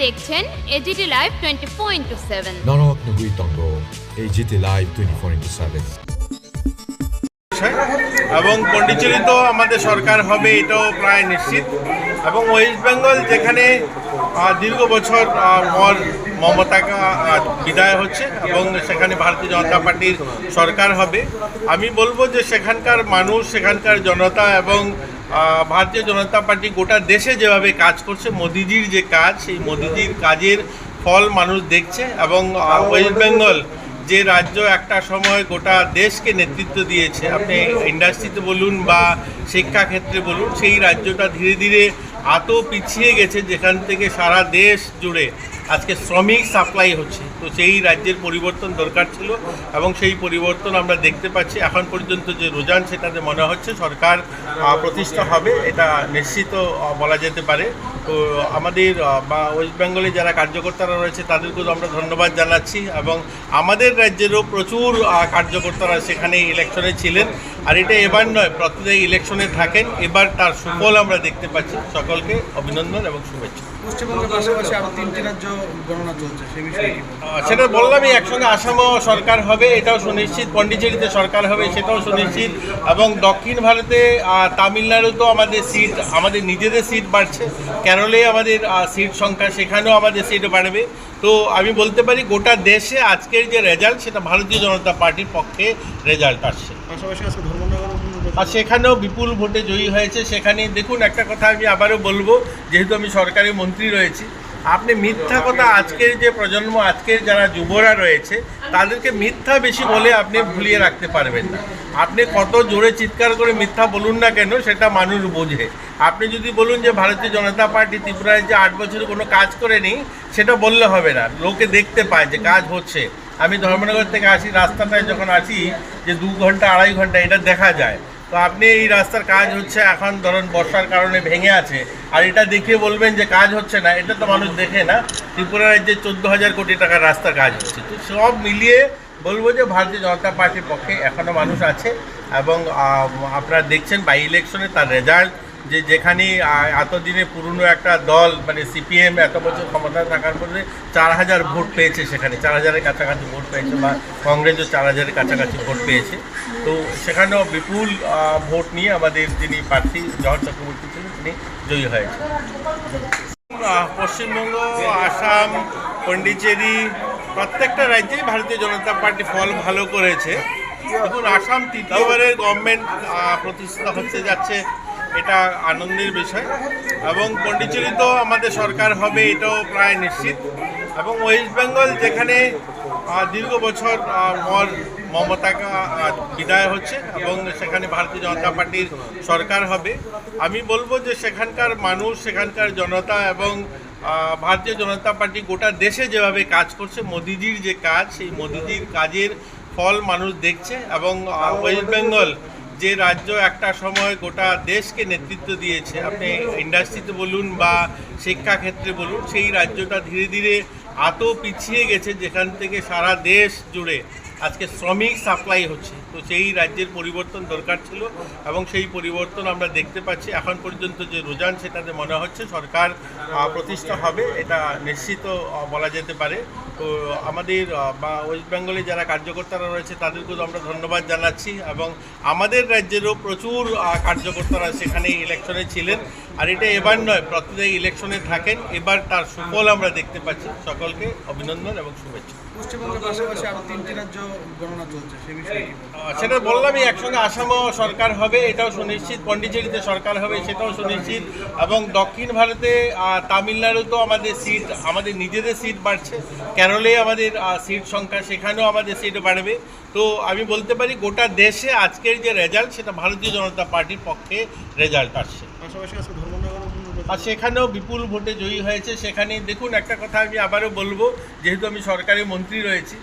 দেখছেন AGT live 24/7 নরক AGT live 24/7 এবং পন্ডিচেরি তো আমাদের সরকার হবে এটাও প্রায় নিশ্চিত। এবং ওয়েস্ট বেঙ্গল যেখানে দীর্ঘ বছর পর মমতা বিদায় হচ্ছে এবং সেখানে ভারতীয় জনতা পার্টির সরকার হবে, আমি বলবো যে সেখানকার মানুষ, সেখানকার জনতা এবং ভারতীয় জনতা পার্টি গোটা দেশে যেভাবে কাজ করছে, মোদিজির যে কাজ, সেই মোদিজির কাজের ফল মানুষ দেখছে। এবং ওয়েস্ট বেঙ্গল যে রাজ্য একটা সময় গোটা দেশকে নেতৃত্ব দিয়েছে, আপনি ইন্ডাস্ট্রিতে বলুন বা শিক্ষাক্ষেত্রে বলুন, সেই রাজ্যটা ধীরে ধীরে এত পিছিয়ে গেছে যেখান থেকে সারা দেশ জুড়ে আজকে শ্রমিক সাপ্লাই হচ্ছে। তো সেই রাজ্যের পরিবর্তন দরকার ছিল এবং সেই পরিবর্তন আমরা দেখতে পাচ্ছি। এখন পর্যন্ত যে রুঝান, সেটাতে মনে হচ্ছে সরকার প্রতিষ্ঠা হবে, এটা নিশ্চিত বলা যেতে পারে। তো আমাদের বা ওয়েস্ট বেঙ্গলে যারা কার্যকর্তারা রয়েছে তাদেরকেও আমরা ধন্যবাদ জানাচ্ছি। এবং আমাদের রাজ্যেরও প্রচুর কার্যকর্তারা সেখানে ইলেকশনে ছিলেন। আর এটা এবার নয়, প্রত্যেক ইলেকশনে থাকেন, এবার তার সুফল আমরা দেখতে পাচ্ছি। সকলকে অভিনন্দন এবং শুভেচ্ছা। পশ্চিমবঙ্গের পাশাপাশি আরও 3টি রাজ্য গণনা চলছে, সে বিষয়ে সেটা বললামই, একসঙ্গে আসামও সরকার হবে, এটাও সুনিশ্চিত। পন্ডিচেরিতে সরকার হবে, সেটাও সুনিশ্চিত। এবং দক্ষিণ ভারতে তামিলনাড়ুতেও আমাদের নিজেদের সিট বাড়ছে। কেরলে আমাদের সিট সংখ্যা, সেখানেও আমাদের সিট বাড়বে। তো আমি বলতে পারি গোটা দেশে আজকের যে রেজাল্ট, সেটা ভারতীয় জনতা পার্টির পক্ষে রেজাল্ট আসছে। পাশাপাশি আজকে ধর্মনগর আর সেখানেও বিপুল ভোটে জয়ী হয়েছে। সেখানে দেখুন, একটা কথা আমি আবারও বলবো, যেহেতু আমি সরকারি মন্ত্রী রয়েছি, আপনি মিথ্যা কথা, আজকের যে প্রজন্ম, আজকের যারা যুবরা রয়েছে, তাদেরকে মিথ্যা বেশি বলে আপনি ভুলিয়ে রাখতে পারবেন না। আপনি কত জোরে চিৎকার করে মিথ্যা বলুন না কেন, সেটা মানুষ বোঝে। আপনি যদি বলুন যে ভারতীয় জনতা পার্টি ত্রিপুরায় যে 8 বছরে কোনো কাজ করেনি, সেটা বললে হবে না। লোকে দেখতে পায় যে কাজ হচ্ছে। আমি ধর্মনগর থেকে আসি, রাস্তাটায় যখন আসি যে 2 ঘন্টা 2.5 ঘন্টা এটা দেখা যায়। তো আপনি এই রাস্তার কাজ হচ্ছে, এখন ধরুন বর্ষার কারণে ভেঙে আছে, আর এটা দেখে বলবেন যে কাজ হচ্ছে না, এটা তো মানুষ দেখে না। ত্রিপুরা রাজ্যে 14,000 কোটি টাকার রাস্তার কাজ হচ্ছে। তো সব মিলিয়ে বলবো যে ভারতীয় জনতা পার্টির পক্ষে এখনও মানুষ আছে। এবং আপনারা দেখছেন বাই ইলেকশনে তার রেজাল্ট, যেখানে এতদিনে পুরনো একটা দল, মানে সিপিএম এত বছর ক্ষমতায় থাকার পরে 4,000 ভোট পেয়েছে, সেখানে 4,000-এর কাছাকাছি ভোট পেয়েছে, বা কংগ্রেসও 4,000-এর কাছাকাছি ভোট পেয়েছে। তো সেখানেও বিপুল ভোট নিয়ে আমাদের যিনি প্রার্থী জহর চক্রবর্তী ছিলেন, তিনি জয়ী হয়েছে। পশ্চিমবঙ্গ, আসাম, পন্ডিচেরি, প্রত্যেকটা রাজ্যেই ভারতীয় জনতা পার্টি ফল ভালো করেছে। দেখুন, আসাম তৃতীয়বারের গভর্নমেন্ট প্রতিষ্ঠা হতে যাচ্ছে, এটা আনন্দের বিষয়। এবং পন্ডিচেরি তো আমাদের সরকার হবে, এটাও প্রায় নিশ্চিত। এবং ওয়েস্ট বেঙ্গল যেখানে দীর্ঘ বছর পর মমতা বিদায় হচ্ছে এবং সেখানে ভারতীয় জনতা পার্টির সরকার হবে, আমি বলবো যে সেখানকার মানুষ, সেখানকার জনতা এবং ভারতীয় জনতা পার্টি গোটা দেশে যেভাবে কাজ করছে, মোদিজির যে কাজ, সেই মোদিজির কাজের ফল মানুষ দেখছে। এবং ওয়েস্ট বেঙ্গল যে রাজ্য একটা সময় গোটা দেশকে নেতৃত্ব দিয়েছে, আপনি ইন্ডাস্ট্রিতে বলুন বা শিক্ষাক্ষেত্রে বলুন, সেই রাজ্যটা ধীরে ধীরে এত পিছিয়ে গেছে যেখান থেকে সারা দেশ জুড়ে আজকে শ্রমিক সাপ্লাই হচ্ছে। তো সেই রাজ্যের পরিবর্তন দরকার ছিল এবং সেই পরিবর্তন আমরা দেখতে পাচ্ছি। এখন পর্যন্ত যে রুঝান, সেটাতে মনে হচ্ছে সরকার প্রতিষ্ঠা হবে, এটা নিশ্চিত বলা যেতে পারে। তো আমাদের বা ওয়েস্ট বেঙ্গলে যারা কার্যকর্তারা রয়েছে তাদেরকেও আমরা ধন্যবাদ জানাচ্ছি। এবং আমাদের রাজ্যেরও প্রচুর কার্যকর্তারা সেখানে ইলেকশনে ছিলেন। আর এটা এবার নয়, প্রত্যেক ইলেকশনে থাকেন, এবার তার সুফল আমরা দেখতে পাচ্ছি। সকলকে অভিনন্দন এবং শুভেচ্ছা। পশ্চিমবঙ্গের পাশাপাশি আরও 3টি রাজ্য গণনা চলছে, সে বিষয়ে সেটা বললামই, একসঙ্গে আসামও সরকার হবে, এটাও সুনিশ্চিত। পন্ডিচেরিতে সরকার হবে, সেটাও সুনিশ্চিত। এবং দক্ষিণ ভারতে তামিলনাড়ুতেও আমাদের নিজেদের সিট বাড়ছে। কেরলে আমাদের সিট সংখ্যা, সেখানেও আমাদের সিট বাড়বে। তো আমি বলতে পারি গোটা দেশে আজকের যে রেজাল্ট, সেটা ভারতীয় জনতা পার্টির পক্ষে রেজাল্ট আসছে। পাশাপাশি আজকে ধর্মনগর আর সেখানেও বিপুল ভোটে জয়ী হয়েছে। সেখানে দেখুন, একটা কথা আমি আবারও বলবো, যেহেতু আমি সরকারি মন্ত্রী রয়েছি,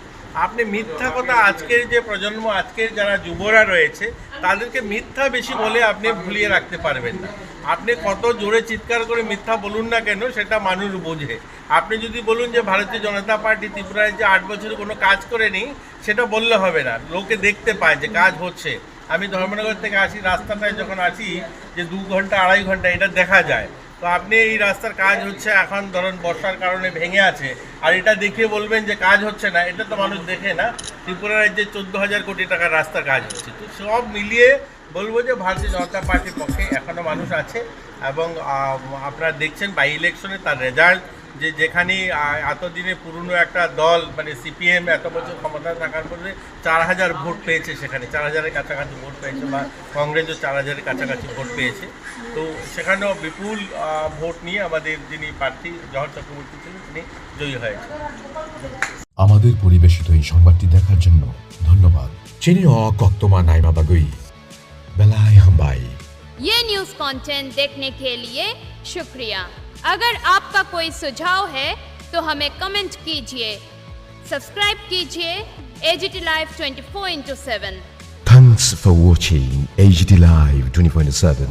আপনি মিথ্যা কথা, আজকের যে প্রজন্ম, আজকের যারা যুবরা রয়েছে, তাদেরকে মিথ্যা বেশি বলে আপনি ভুলিয়ে রাখতে পারবেন না। আপনি কত জোরে চিৎকার করে মিথ্যা বলুন না কেন, সেটা মানুষ বোঝে। আপনি যদি বলুন যে ভারতীয় জনতা পার্টি ত্রিপুরায় যে 8 বছরে কোনো কাজ করেনি, সেটা বললে হবে না। লোকে দেখতে পায় যে কাজ হচ্ছে। আমি ধর্মনগর থেকে আসি, রাস্তাটায় যখন আসি যে 2 ঘন্টা 2.5 ঘন্টা এটা দেখা যায়। তো আপনি এই রাস্তার কাজ হচ্ছে এখন ধরুন বর্ষার কারণে ভেঙে আছে, আর এটা দেখে বলবেন যে কাজ হচ্ছে না, এটা তো মানুষ দেখে না। ত্রিপুরা রাজ্যে 14,000 কোটি টাকার রাস্তার কাজ হচ্ছে। তো সব মিলিয়ে বলবো যে ভারতীয় জনতা পার্টির পক্ষে এখনও মানুষ আছে। এবং আপনারা দেখছেন বাই ইলেকশনে তার রেজাল্ট, যে যেখানে এতদিনে পুরনো একটা দল মানে সিপিএম এত বছর ক্ষমতায় থাকার পরে 4,000 ভোট পেয়েছে, সেখানে 4,000-এর কাছাকাছি ভোট পেয়েছে, বা কংগ্রেসও 4,000-এর কাছাকাছি ভোট পেয়েছে। তো সেখানেও বিপুল ভোট নিয়ে আমাদের যিনি প্রার্থী জহর চক্রবর্তী ছিলেন তিনি জয়ী হয়েছে। আমাদের পরিবেশিত এই সংবাদটি দেখার জন্য ধন্যবাদ। চিনিও কক্তমা নাইমা বাগুই বেলায় হাম্বাই। ये न्यूज़ कंटेंट देखने के लिए शुक्रिया। अगर आपका कोई सुझाव है तो हमें कमेंट कीजिए, सब्सक्राइब कीजिए AGT Live 24/7। Thanks for watching AGT Live 24/7.